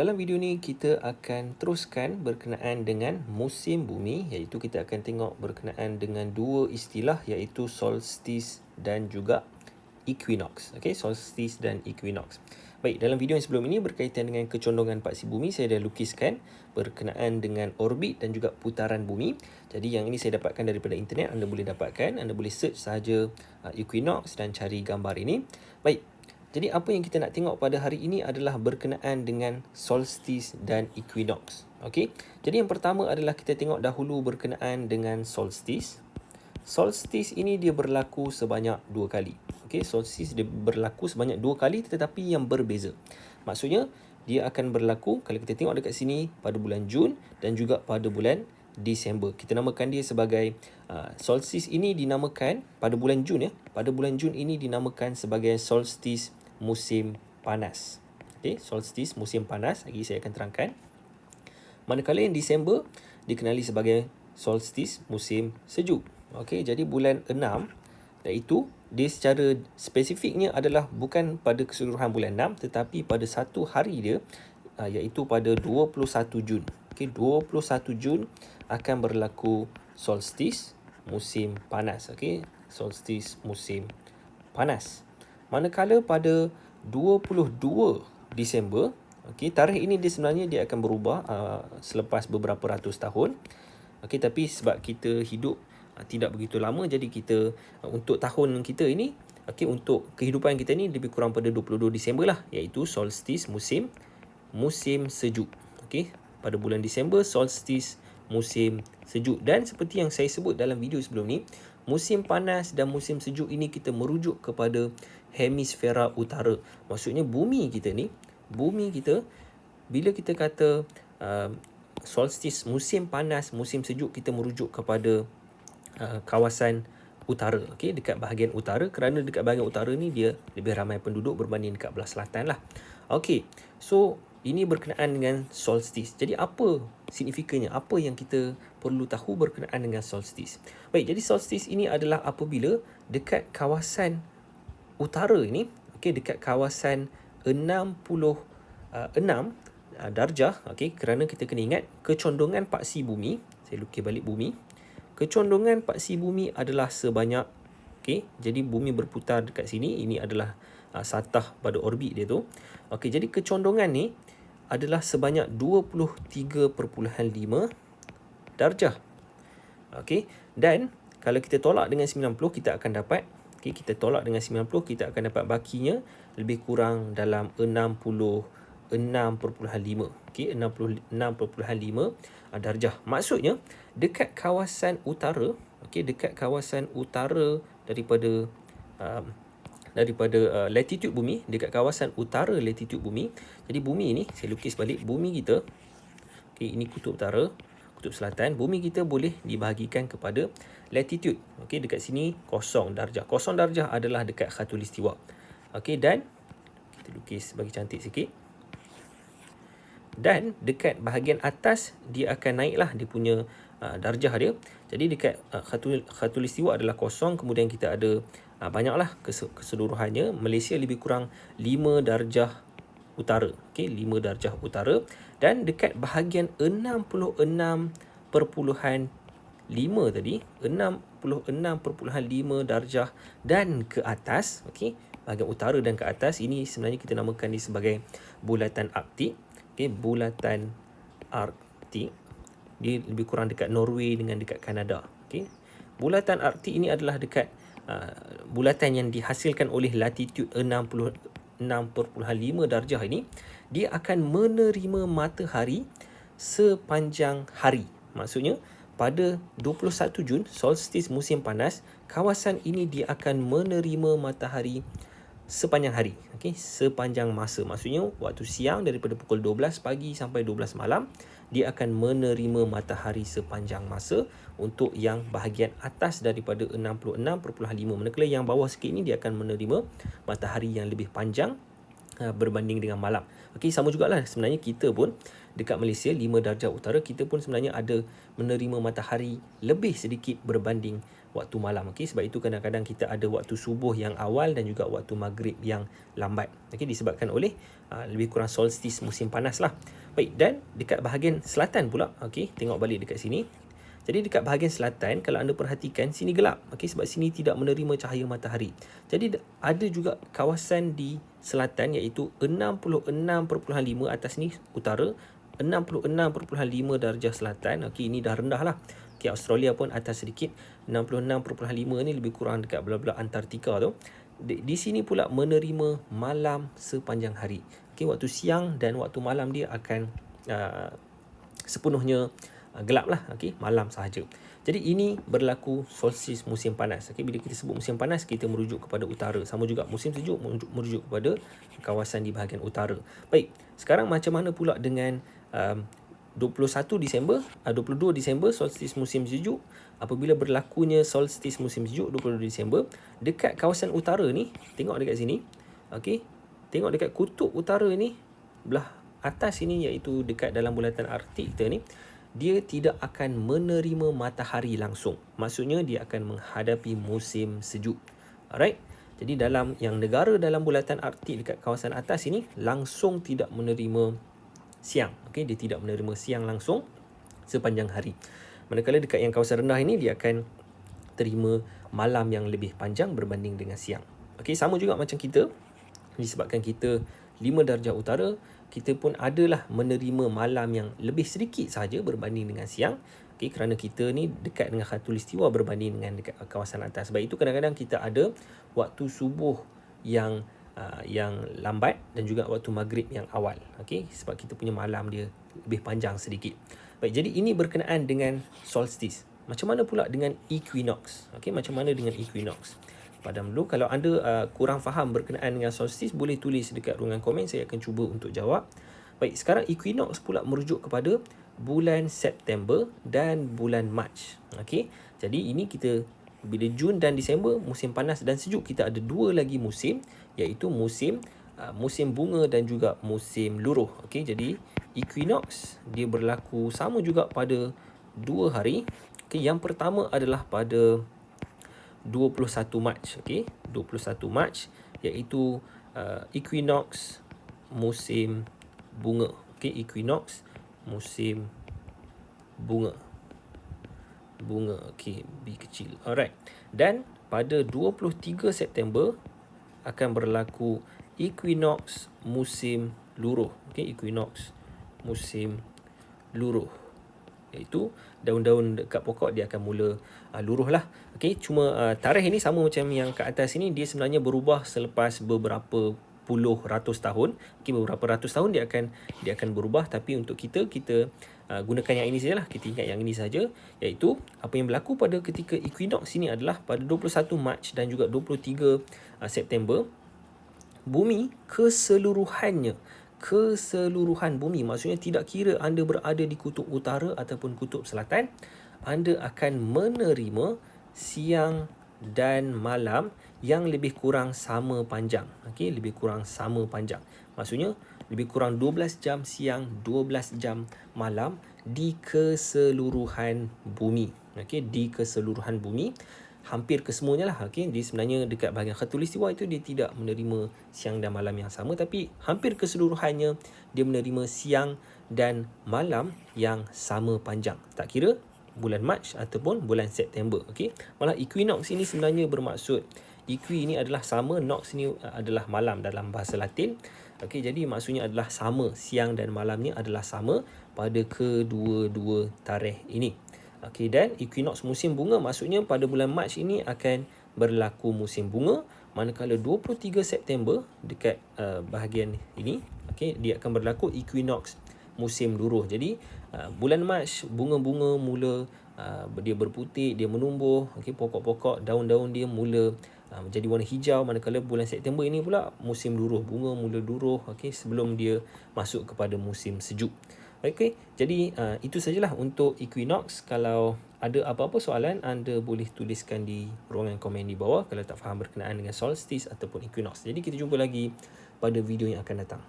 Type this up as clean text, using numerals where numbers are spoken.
Dalam video ni kita akan teruskan berkenaan dengan musim bumi, iaitu kita akan tengok berkenaan dengan dua istilah iaitu solstice dan juga equinox. Okey, solstice dan equinox. Baik, dalam video yang sebelum ini berkaitan dengan kecondongan paksi bumi, saya dah lukiskan berkenaan dengan orbit dan juga putaran bumi. Jadi yang ini saya dapatkan daripada internet, anda boleh dapatkan, anda boleh search sahaja equinox dan cari gambar ini. Baik. Jadi apa yang kita nak tengok pada hari ini adalah berkenaan dengan solstice dan equinox. Okey. Jadi yang pertama adalah kita tengok dahulu berkenaan dengan solstice. Solstice ini dia berlaku sebanyak 2 kali. Okey, solstice dia berlaku sebanyak 2 kali tetapi yang berbeza. Maksudnya dia akan berlaku kalau kita tengok dekat sini pada bulan Jun dan juga pada bulan Disember. Kita namakan dia sebagai solstice ini dinamakan pada bulan Jun ya. Pada bulan Jun ini dinamakan sebagai solstice musim panas. Okey, solstice musim panas. Lagi saya akan terangkan. Manakala yang Disember dikenali sebagai solstice musim sejuk. Okey, jadi bulan 6 iaitu dia secara spesifiknya adalah bukan pada keseluruhan bulan 6 tetapi pada satu hari dia iaitu pada 21 Jun. Okey, 21 Jun akan berlaku solstice musim panas. Okey, solstice musim panas. Manakala pada 22 Disember, okey, tarikh ini dia sebenarnya dia akan berubah selepas beberapa ratus tahun. Okey, tapi sebab kita hidup tidak begitu lama, jadi kita untuk tahun kita ini, okey, untuk kehidupan kita ni lebih kurang pada 22 Disember lah, iaitu solstice musim sejuk. Okey, pada bulan Disember solstice musim sejuk. Dan seperti yang saya sebut dalam video sebelum ni, musim panas dan musim sejuk ini kita merujuk kepada hemisfera utara. Maksudnya bumi kita, bila kita kata solstice musim panas, musim sejuk, kita merujuk kepada kawasan utara, okey, dekat bahagian utara, kerana dekat bahagian utara ni dia lebih ramai penduduk berbanding dekat belah selatan lah. Okey, so ini berkenaan dengan solstice. Jadi apa signifikannya? Apa yang kita perlu tahu berkenaan dengan solstice? Baik, jadi solstice ini adalah apabila dekat kawasan utara ini, okey, dekat kawasan 66 darjah, okey, kerana kita kena ingat kecondongan paksi bumi, saya lukis balik bumi. Kecondongan paksi bumi adalah sebanyak, okey, jadi bumi berputar dekat sini, ini adalah satah pada orbit dia tu. Okey, jadi kecondongan ni adalah sebanyak 23.5 darjah. Okey, dan kalau kita tolak dengan 90, kita akan dapat, okey, kita tolak dengan 90, kita akan dapat bakinya lebih kurang dalam 66.5. Okey, 66.5 darjah. Maksudnya dekat kawasan utara, okey, dekat kawasan utara daripada latitude bumi, dekat kawasan utara latitude bumi. Jadi bumi ni, saya lukis balik bumi kita. Okey, ini kutub utara, kutub selatan. Bumi kita boleh dibahagikan kepada latitude. Okey, dekat sini 0 darjah. 0 darjah adalah dekat khatulistiwa. Okey, dan kita lukis bagi cantik sikit. Dan dekat bahagian atas dia akan naiklah dia punya darjah dia. Jadi dekat khatulistiwa adalah 0, kemudian kita ada banyaklah keseluruhannya. Malaysia lebih kurang 5 darjah utara. Okey, 5 darjah utara. Dan dekat bahagian 66.5 tadi, 66.5 darjah dan ke atas, okey, bahagian utara dan ke atas, ini sebenarnya kita namakan dia sebagai bulatan Arktik. Okey, bulatan Arktik. Dia lebih kurang dekat Norway dengan dekat Kanada. Okey. Bulatan Arktik ini adalah dekat bulatan yang dihasilkan oleh latitude 66.5 darjah ini. Dia akan menerima matahari sepanjang hari. Maksudnya pada 21 Jun, solstice musim panas, kawasan ini dia akan menerima matahari sepanjang hari, okey, sepanjang masa. Maksudnya waktu siang daripada pukul 12 pagi sampai 12 malam, dia akan menerima matahari sepanjang masa untuk yang bahagian atas daripada 66.5. Manakala yang bawah sikit ni dia akan menerima matahari yang lebih panjang berbanding dengan malam. Okey, sama jugalah sebenarnya kita pun dekat Malaysia 5 darjah utara, kita pun sebenarnya ada menerima matahari lebih sedikit berbanding waktu malam. Okey, sebab itu kadang-kadang kita ada waktu subuh yang awal dan juga waktu maghrib yang lambat. Okey, disebabkan oleh lebih kurang solstice musim panas lah. Baik, dan dekat bahagian selatan pula, okey, tengok balik dekat sini. Jadi dekat bahagian selatan, kalau anda perhatikan, sini gelap. Okey, sebab sini tidak menerima cahaya matahari. Jadi ada juga kawasan di selatan iaitu 66.5 atas ni utara, 66.5 darjah selatan. Okey, ini dah rendah lah. Okey, Australia pun atas sedikit. 66.5 ni lebih kurang dekat belah-belah Antartika tu. Di sini pula menerima malam sepanjang hari. Okey, waktu siang dan waktu malam dia akan sepenuhnya gelap lah, okey, malam sahaja. Jadi ini berlaku solstice musim panas. Okey, bila kita sebut musim panas, kita merujuk kepada utara. Sama juga musim sejuk merujuk kepada kawasan di bahagian utara. Baik, sekarang macam mana pula dengan 21 Disember, 22 Disember solstice musim sejuk? Apabila berlakunya solstice musim sejuk 22 Disember, dekat kawasan utara ni, tengok dekat sini. Okey, tengok dekat kutub utara ni, belah atas ini iaitu dekat dalam bulatan Arktik kita ni, dia tidak akan menerima matahari langsung. Maksudnya dia akan menghadapi musim sejuk. Alright. Jadi dalam yang negara dalam bulatan Arktik dekat kawasan atas ini langsung tidak menerima siang. Okey, dia tidak menerima siang langsung sepanjang hari. Manakala dekat yang kawasan rendah ini dia akan terima malam yang lebih panjang berbanding dengan siang. Okey, sama juga macam kita. Disebabkan kita 5 darjah utara, kita pun adalah menerima malam yang lebih sedikit sahaja berbanding dengan siang. Okay, kerana kita ni dekat dengan khatulistiwa berbanding dengan dekat kawasan atas. Sebab itu kadang-kadang kita ada waktu subuh yang lambat dan juga waktu maghrib yang awal. Okay, sebab kita punya malam dia lebih panjang sedikit. Baik, jadi ini berkenaan dengan solstice. Macam mana pula dengan equinox? Okay, macam mana dengan equinox? Padam dulu. Kalau anda kurang faham berkenaan dengan solstice, boleh tulis dekat ruangan komen. Saya akan cuba untuk jawab. Baik, sekarang equinox pula merujuk kepada bulan September dan bulan Mac. Okey, jadi ini kita bila Jun dan Disember, musim panas dan sejuk, kita ada dua lagi musim, iaitu musim bunga dan juga musim luruh. Okey, jadi equinox dia berlaku sama juga pada 2 hari. Okey, yang pertama adalah pada 21 Mac, okey, 21 Mac iaitu equinox musim bunga. Okey, equinox musim bunga. Okey, B kecil. Alright. Dan pada 23 September akan berlaku equinox musim luruh. Okey, equinox musim luruh, iaitu daun-daun dekat pokok dia akan mula luruh lah. Okey, cuma tarikh ini sama macam yang kat atas ini, dia sebenarnya berubah selepas beberapa ratus tahun. Okey, beberapa ratus tahun dia akan berubah, tapi untuk kita gunakan yang ini sajalah. Kita ingat yang ini saja, iaitu apa yang berlaku pada ketika equinox ini adalah pada 21 Mac dan juga 23 September, bumi keseluruhan bumi, maksudnya tidak kira anda berada di kutub utara ataupun kutub selatan, anda akan menerima siang dan malam yang lebih kurang sama panjang. Okey, lebih kurang sama panjang. Maksudnya lebih kurang 12 jam siang, 12 jam malam di keseluruhan bumi. Okey, di keseluruhan bumi. Hampir kesemuanya lah. Okay. Jadi sebenarnya dekat bahagian khatulistiwa itu dia tidak menerima siang dan malam yang sama, tapi hampir keseluruhannya dia menerima siang dan malam yang sama panjang. Tak kira bulan Mac ataupun bulan September. Okay. Malah equinox ini sebenarnya bermaksud, equi ini adalah sama, nox ini adalah malam dalam bahasa Latin. Okay, jadi maksudnya adalah sama, siang dan malamnya adalah sama pada kedua-dua tarikh ini. Okey, dan equinox musim bunga maksudnya pada bulan Mac ini akan berlaku musim bunga, manakala 23 September dekat bahagian ini, okey, dia akan berlaku equinox musim luruh. Jadi bulan Mac bunga-bunga mula dia berputik, dia menumbuh, okey, pokok-pokok, daun-daun dia mula menjadi warna hijau, manakala bulan September ini pula musim luruh, bunga mula luruh, okey, sebelum dia masuk kepada musim sejuk. Okey, jadi itu sajalah untuk equinox. Kalau ada apa-apa soalan, anda boleh tuliskan di ruangan komen di bawah kalau tak faham berkenaan dengan solstice ataupun equinox. Jadi kita jumpa lagi pada video yang akan datang.